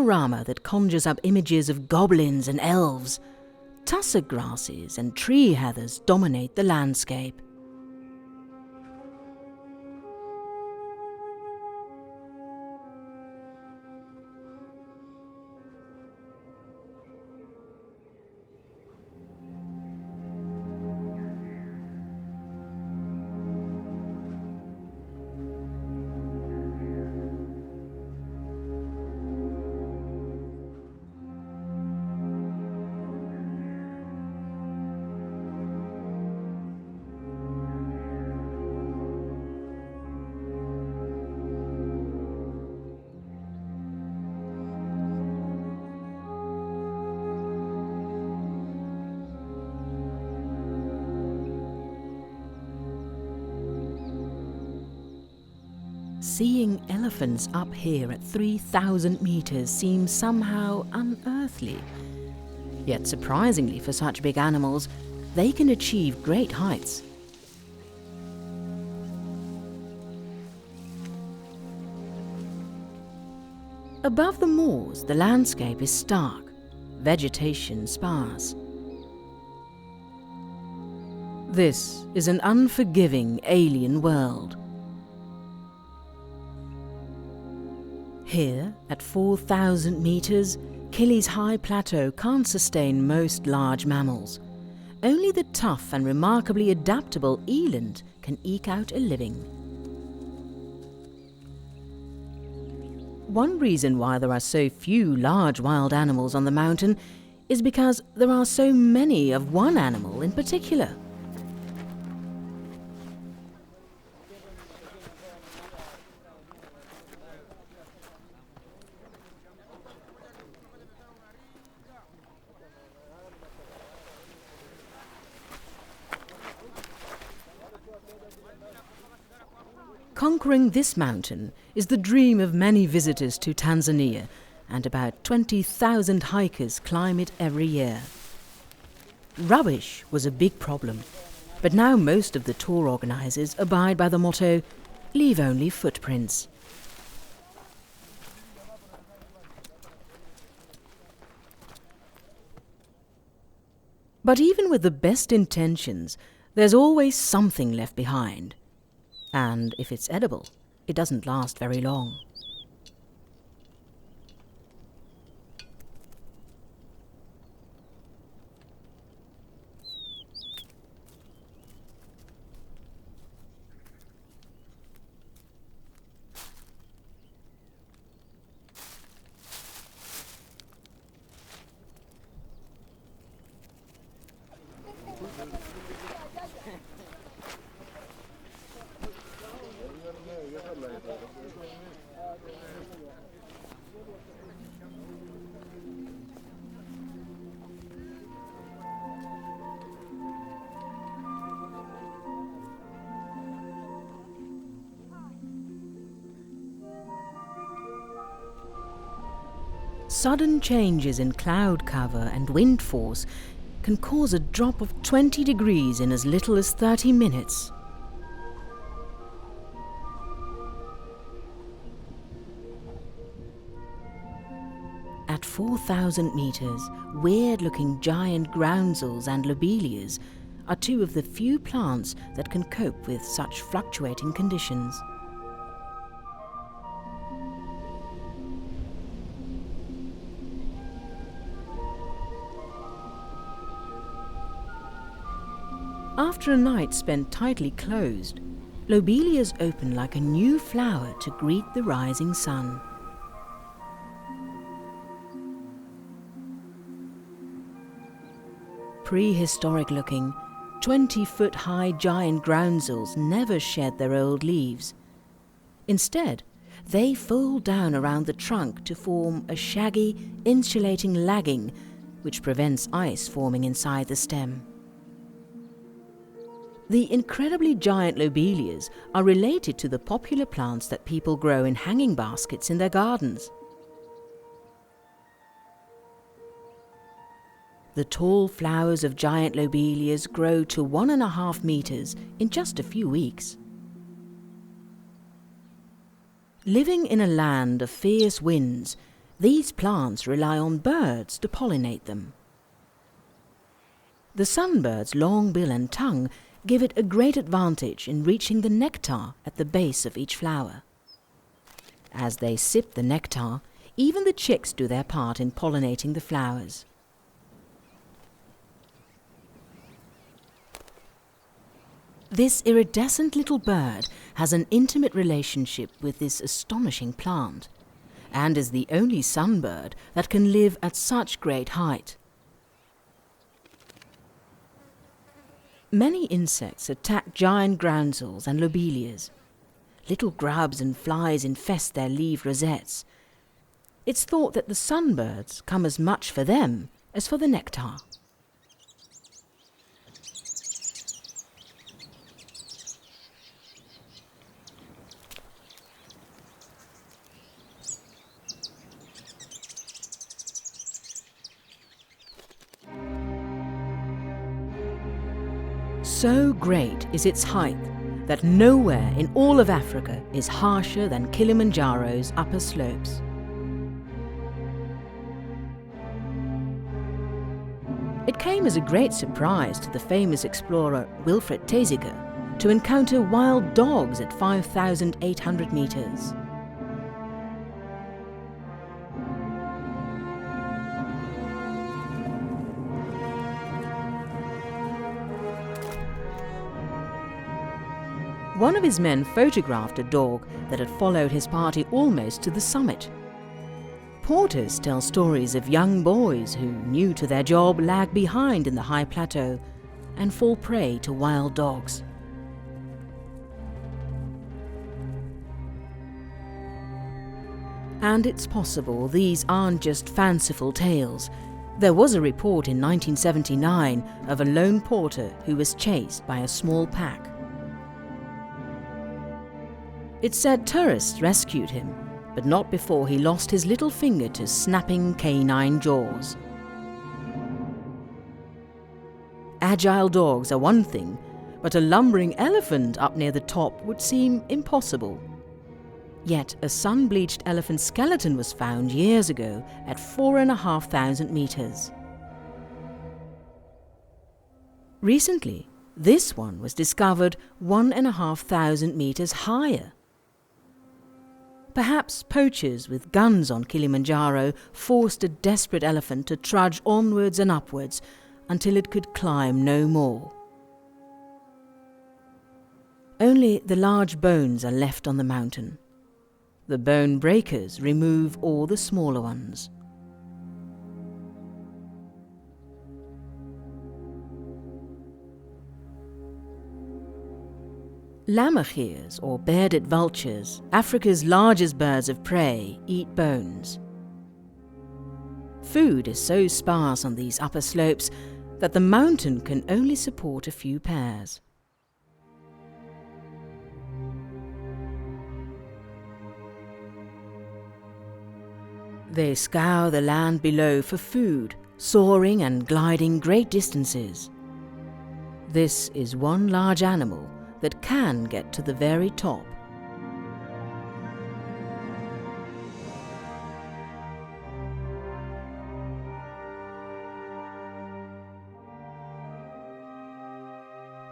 panorama that conjures up images of goblins and elves. Tussock grasses and tree heathers dominate the landscape. Seeing elephants up here at 3,000 meters seems somehow unearthly. Yet surprisingly for such big animals, they can achieve great heights. Above the moors, the landscape is stark, vegetation sparse. This is an unforgiving alien world. Here, at 4,000 meters, Kili's high plateau can't sustain most large mammals. Only the tough and remarkably adaptable eland can eke out a living. One reason why there are so few large wild animals on the mountain is because there are so many of one animal in particular. Conquering this mountain is the dream of many visitors to Tanzania, and about 20,000 hikers climb it every year. Rubbish was a big problem, but now most of the tour organisers abide by the motto, "Leave only footprints." But even with the best intentions, there's always something left behind. And if it's edible, it doesn't last very long. Sudden changes in cloud cover and wind force can cause a drop of 20 degrees in as little as 30 minutes. At 4,000 meters, weird-looking giant groundsels and lobelias are two of the few plants that can cope with such fluctuating conditions. After a night spent tightly closed, lobelias open like a new flower to greet the rising sun. Prehistoric-looking, 20-foot-high giant groundsels never shed their old leaves. Instead, they fold down around the trunk to form a shaggy, insulating lagging, which prevents ice forming inside the stem. The incredibly giant lobelias are related to the popular plants that people grow in hanging baskets in their gardens. The tall flowers of giant lobelias grow to 1.5 meters in just a few weeks. Living in a land of fierce winds, These plants rely on birds to pollinate them. The sunbird's long bill and tongue give it a great advantage in reaching the nectar at the base of each flower. As they sip the nectar, even the chicks do their part in pollinating the flowers. This iridescent little bird has an intimate relationship with this astonishing plant, and is the only sunbird that can live at such great height. Many insects attack giant groundsels and lobelias. Little grubs and flies infest their leaf rosettes. It's thought that the sunbirds come as much for them as for the nectar. So great is its height that nowhere in all of Africa is harsher than Kilimanjaro's upper slopes. It came as a great surprise to the famous explorer Wilfred Thesiger to encounter wild dogs at 5,800 meters. One of his men photographed a dog that had followed his party almost to the summit. Porters tell stories of young boys who, new to their job, lag behind in the high plateau and fall prey to wild dogs. And it's possible these aren't just fanciful tales. There was a report in 1979 of a lone porter who was chased by a small pack. It said tourists rescued him, but not before he lost his little finger to snapping canine jaws. Agile dogs are one thing, but a lumbering elephant up near the top would seem impossible. Yet a sun-bleached elephant skeleton was found years ago at 4,500 meters. Recently, this one was discovered 1,500 meters higher. Perhaps poachers with guns on Kilimanjaro forced a desperate elephant to trudge onwards and upwards until it could climb no more. Only the large bones are left on the mountain. The bone breakers remove all the smaller ones. Lammergeiers, or bearded vultures, Africa's largest birds of prey, eat bones. Food is so sparse on these upper slopes that the mountain can only support a few pairs. They scour the land below for food, soaring and gliding great distances. This is one large animal that can get to the very top.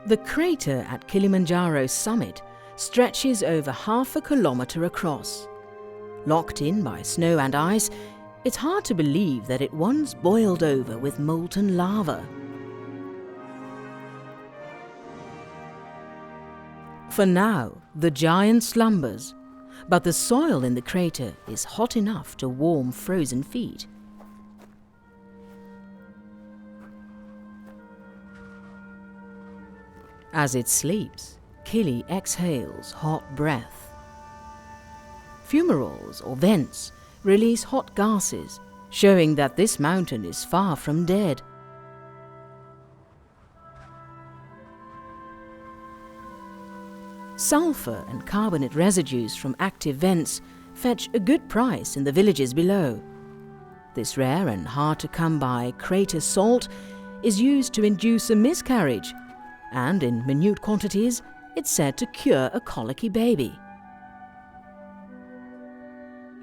The crater at Kilimanjaro's summit stretches over half a kilometer across. Locked in by snow and ice, it's hard to believe that it once boiled over with molten lava. For now, the giant slumbers, but the soil in the crater is hot enough to warm frozen feet. As it sleeps, Kili exhales hot breath. Fumaroles, or vents, release hot gases, showing that this mountain is far from dead. Sulfur and carbonate residues from active vents fetch a good price in the villages below. This rare and hard-to-come-by crater salt is used to induce a miscarriage, and in minute quantities, it's said to cure a colicky baby.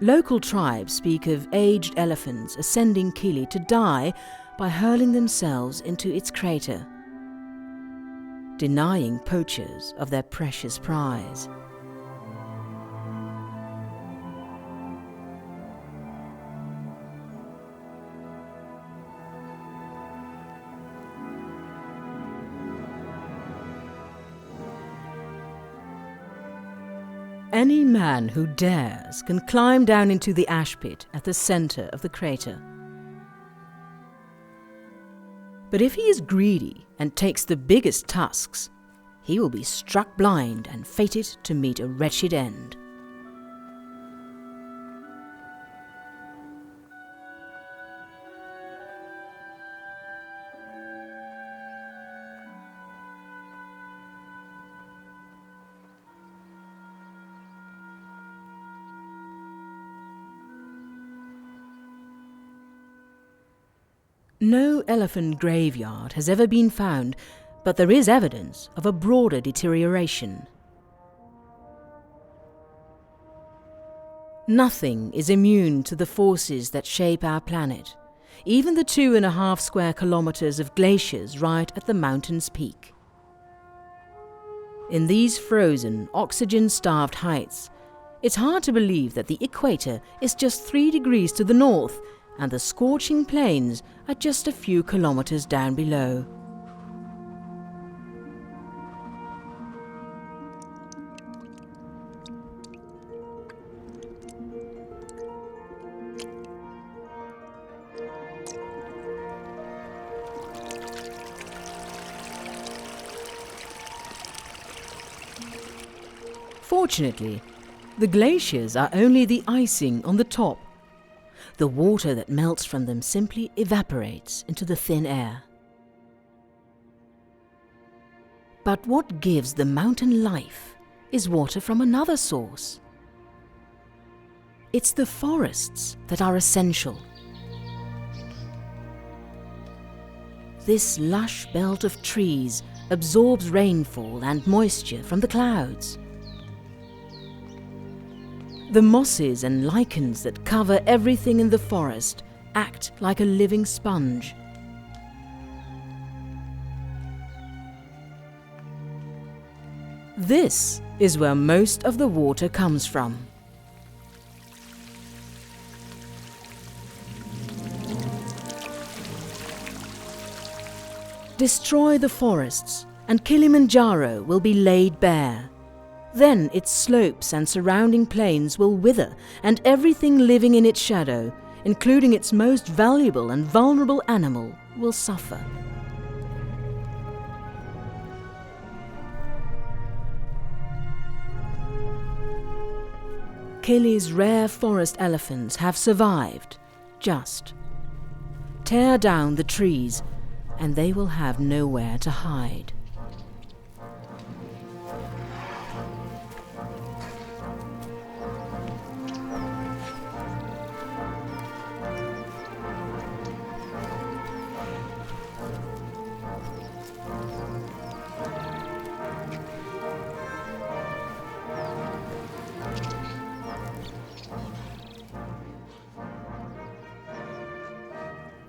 Local tribes speak of aged elephants ascending Kili to die by hurling themselves into its crater, denying poachers of their precious prize. Any man who dares can climb down into the ash pit at the center of the crater. But if he is greedy and takes the biggest tusks, he will be struck blind and fated to meet a wretched end. No elephant graveyard has ever been found, but there is evidence of a broader deterioration. Nothing is immune to the forces that shape our planet, even the 2.5 square kilometers of glaciers right at the mountain's peak. In these frozen, oxygen-starved heights, it's hard to believe that the equator is just 3 degrees to the north and the scorching plains are just a few kilometers down below. Fortunately, the glaciers are only the icing on the top. The water that melts from them simply evaporates into the thin air. But what gives the mountain life is water from another source. It's the forests that are essential. This lush belt of trees absorbs rainfall and moisture from the clouds. The mosses and lichens that cover everything in the forest act like a living sponge. This is where most of the water comes from. Destroy the forests, and Kilimanjaro will be laid bare. Then its slopes and surrounding plains will wither, and everything living in its shadow, including its most valuable and vulnerable animal, will suffer. Kili's rare forest elephants have survived. Just tear down the trees, and they will have nowhere to hide.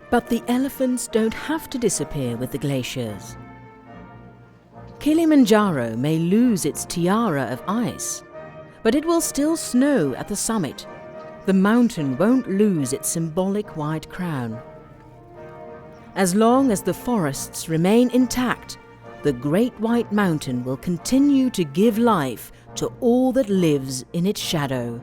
But the elephants don't have to disappear with the glaciers. Kilimanjaro may lose its tiara of ice, but it will still snow at the summit. The mountain won't lose its symbolic white crown. As long as the forests remain intact, the Great White Mountain will continue to give life to all that lives in its shadow.